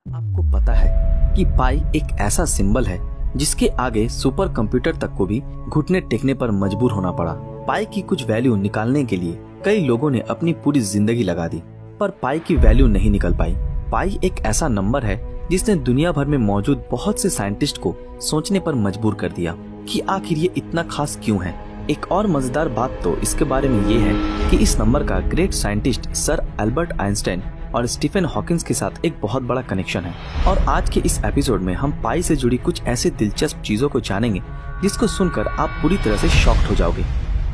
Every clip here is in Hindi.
आपको पता है कि पाई एक ऐसा सिंबल है जिसके आगे सुपर कंप्यूटर तक को भी घुटने टेकने पर मजबूर होना पड़ा। पाई की कुछ वैल्यू निकालने के लिए कई लोगों ने अपनी पूरी जिंदगी लगा दी, पर पाई की वैल्यू नहीं निकल पाई। पाई एक ऐसा नंबर है जिसने दुनिया भर में मौजूद बहुत से साइंटिस्ट को सोचने पर मजबूर कर दिया कि आखिर ये इतना खास क्यों है। एक और मजेदार बात तो इसके बारे में ये है कि इस नंबर का great scientist sir Albert Einstein और स्टीफन हॉकिंस के साथ एक बहुत बड़ा कनेक्शन है। और आज के इस एपिसोड में हम पाई से जुड़ी कुछ ऐसे दिलचस्प चीजों को जानेंगे जिसको सुनकर आप पूरी तरह से शॉक्ड हो जाओगे।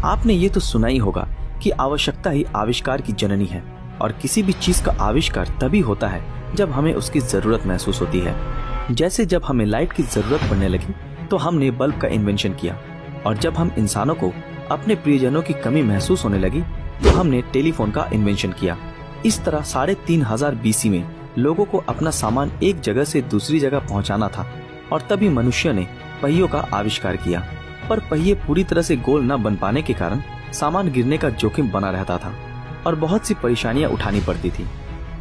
आपने ये तो सुना ही होगा कि आवश्यकता ही आविष्कार की जननी है, और किसी भी चीज का आविष्कार तभी होता है जब हमें उसकी जरूरत महसूस होती है। जैसे जब हमें लाइट की जरूरत पड़ने लगी तो हमने बल्ब का इन्वेंशन किया, और जब हम इंसानों को अपने प्रियजनों की कमी महसूस होने लगी तो हमने टेलीफोन का इन्वेंशन किया। इस तरह 3500 BC में लोगों को अपना सामान एक जगह से दूसरी जगह पहुंचाना था, और तभी मनुष्य ने पहियों का आविष्कार किया। पर पहिए पूरी तरह से गोल न बन पाने के कारण सामान गिरने का जोखिम बना रहता था और बहुत सी परेशानियां उठानी पड़ती थी।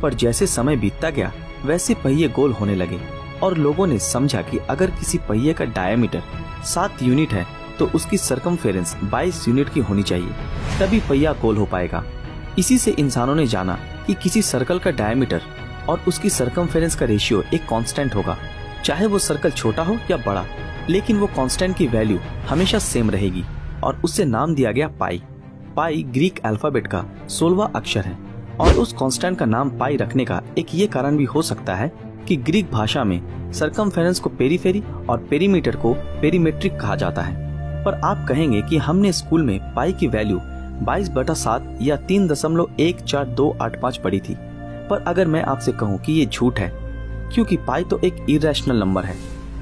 पर जैसे समय बीतता गया वैसे पहिए गोल होने लगे, और लोगों ने समझा कि अगर किसी पहिए का डायमीटर 7 यूनिट है तो उसकी सरकमफेरेंस 22 यूनिट की होनी चाहिए, तभी पहिया गोल हो पाएगा। इसी से इंसानों ने जाना कि किसी सर्कल का डायमीटर और उसकी सरकमफेरेंस का रेशियो एक कांस्टेंट होगा, चाहे वो सर्कल छोटा हो या बड़ा, लेकिन वो कांस्टेंट की वैल्यू हमेशा सेम रहेगी, और उससे नाम दिया गया पाई। पाई ग्रीक अल्फाबेट का 16वां अक्षर है, और उस कांस्टेंट का नाम पाई रखने का एक ये कारण भी हो सकता है कि ग्रीक भाषा में सरकमफेरेंस को पेरीफेरी और पेरीमीटर को पेरीमेट्रिक कहा जाता है। पर आप कहेंगे कि हमने स्कूल में पाई की वैल्यू 22/7 या 3.14285 पढ़ी थी। पर अगर मैं आपसे कहूं कि ये झूठ है, क्योंकि पाई तो एक इरेशनल नंबर है,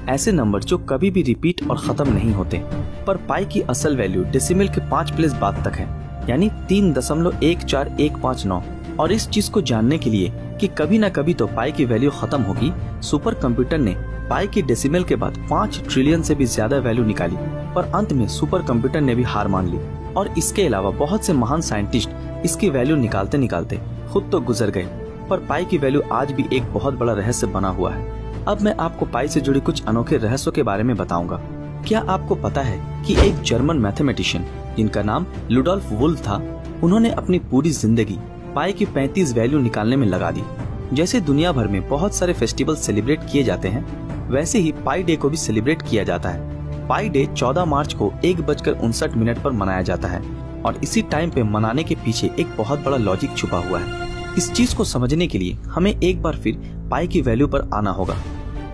ऐसे नंबर जो कभी भी रिपीट और खत्म नहीं होते। पर पाई की असल वैल्यू डेसिमल के 5 प्लेस बाद तक है, यानी 3.14159। और इस चीज को जानने के लिए कि कभी न कभी तो पाई की वैल्यू खत्म होगी, सुपर कंप्यूटर ने पाई की डेसिमल के बाद 5 ट्रिलियन से भी ज्यादा वैल्यू निकाली। पर अंत में सुपर कंप्यूटर ने भी हार मान ली, और इसके अलावा बहुत से महान साइंटिस्ट इसकी वैल्यू निकालते निकालते खुद तो गुजर गए। पर पाई की वैल्यू आज भी एक बहुत बड़ा रहस्य बना हुआ है। अब मैं आपको पाई से जुड़े कुछ अनोखे रहस्यों के बारे में बताऊंगा। क्या आपको पता है कि एक जर्मन मैथमेटिशियन जिनका नाम लुडोल्फ वुल्फ था, उन्होंने अपनी पूरी जिंदगी पाई की 35 वैल्यू निकालने में लगा दी। जैसे दुनिया भर में बहुत सारे फेस्टिवल सेलिब्रेट किए जाते हैं, वैसे ही पाई डे को भी सेलिब्रेट किया जाता है। पाई डे 14 मार्च को 1:59 पर मनाया जाता है, और इसी टाइम पे मनाने के पीछे एक बहुत बड़ा लॉजिक छुपा हुआ है। इस चीज को समझने के लिए हमें एक बार फिर पाई की वैल्यू पर आना होगा।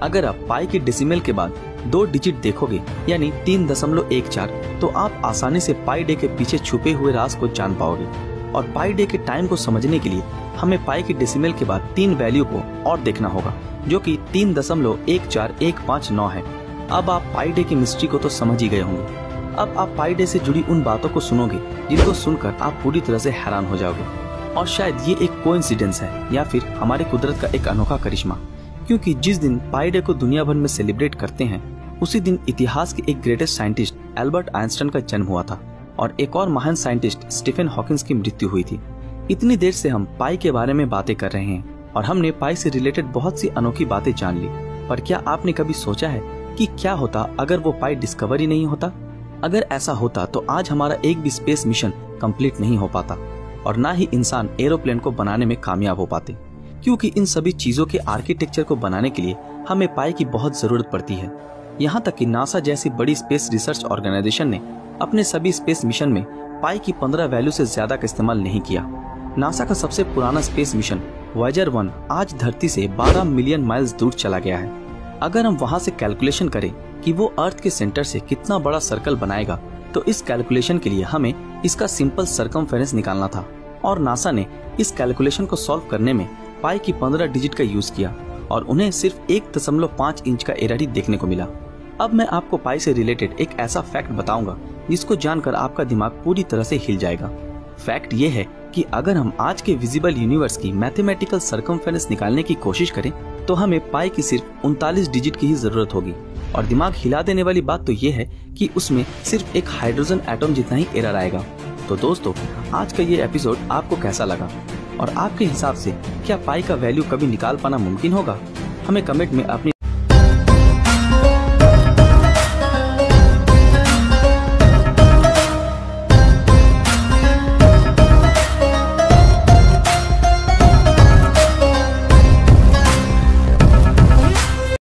अगर आप पाई के डेसिमल के बाद 2 डिजिट देखोगे, यानी 3.14, तो आप आसानी से पाई डे के पीछे छुपे हुए राज को जान पाओगे। और पाई डे के टाइम को समझने के लिए हमें पाई के डेसिमल के बाद 3 वैल्यू को और देखना होगा, जो कि 3.14159 है। अब आप पाई डे की मिस्ट्री को तो समझ ही गए होंगे। अब आप पाई डे से जुड़ी उन बातों को सुनोगे जिनको सुनकर आप पूरी तरह से हैरान हो जाओगे। और शायद ये एक कोइंसिडेंस है या फिर हमारे कुदरत का एक अनोखा करिश्मा, क्योंकि जिस दिन पाई डे को दुनिया भर में सेलिब्रेट करते हैं, उसी दिन इतिहास के एक ग्रेटेस्ट साइंटिस्ट एल्बर्ट आइंस्टाइन का जन्म हुआ था, और एक और महान साइंटिस्ट स्टीफन हॉकिंस की मृत्यु हुई थी। इतनी देर से हम पाई के बारे में बातें कर रहे हैं, और हमने पाई से रिलेटेड बहुत सी अनोखी बातें जान ली। पर क्या आपने कभी सोचा है कि क्या होता अगर वो पाई डिस्कवर ही नहीं होता? अगर ऐसा होता तो आज हमारा एक भी स्पेस मिशन कंप्लीट नहीं हो पाता, और ना ही इंसान एरोप्लेन को बनाने में कामयाब हो पाते, क्योंकि इन सभी चीजों के आर्किटेक्चर को बनाने के लिए हमें पाई की बहुत जरूरत पड़ती है। यहाँ तक कि नासा जैसी बड़ी स्पेस रिसर्च ऑर्गेनाइजेशन ने अपने सभी स्पेस मिशन में पाई की 15 वैल्यू से ज्यादा का इस्तेमाल नहीं किया। नासा का सबसे पुराना स्पेस मिशन वॉयेजर 1 आज धरती से 12 मिलियन माइल्स दूर चला गया है। अगर हम वहाँ से कैलकुलेशन करें कि वो अर्थ के सेंटर से कितना बड़ा सर्कल बनाएगा, तो इस कैलकुलेशन के लिए हमें इसका सिंपल सरकमफेरेंस निकालना था, और नासा ने इस कैलकुलेशन को सॉल्व करने में पाई की 15 डिजिट का यूज किया, और उन्हें सिर्फ 1.5 इंच का एरर ही देखने को मिला। अब मैं आपको पाई से रिलेटेड एक ऐसा फैक्ट बताऊंगा जिसको जानकर आपका दिमाग पूरी तरह से हिल जाएगा। फैक्ट ये है कि अगर हम आज के विजिबल यूनिवर्स की मैथमेटिकल सरकमफेरेंस निकालने की कोशिश करें, तो हमें पाई की सिर्फ 39 डिजिट की ही जरूरत होगी। और दिमाग हिला देने वाली बात तो ये है कि उसमें सिर्फ एक हाइड्रोजन एटम जितना ही एरर आएगा। तो दोस्तों, आज का ये एपिसोड आपको कैसा लगा, और आपके हिसाब से क्या पाई का वैल्यू कभी निकाल पाना मुमकिन होगा? हमें कमेंट में अपनी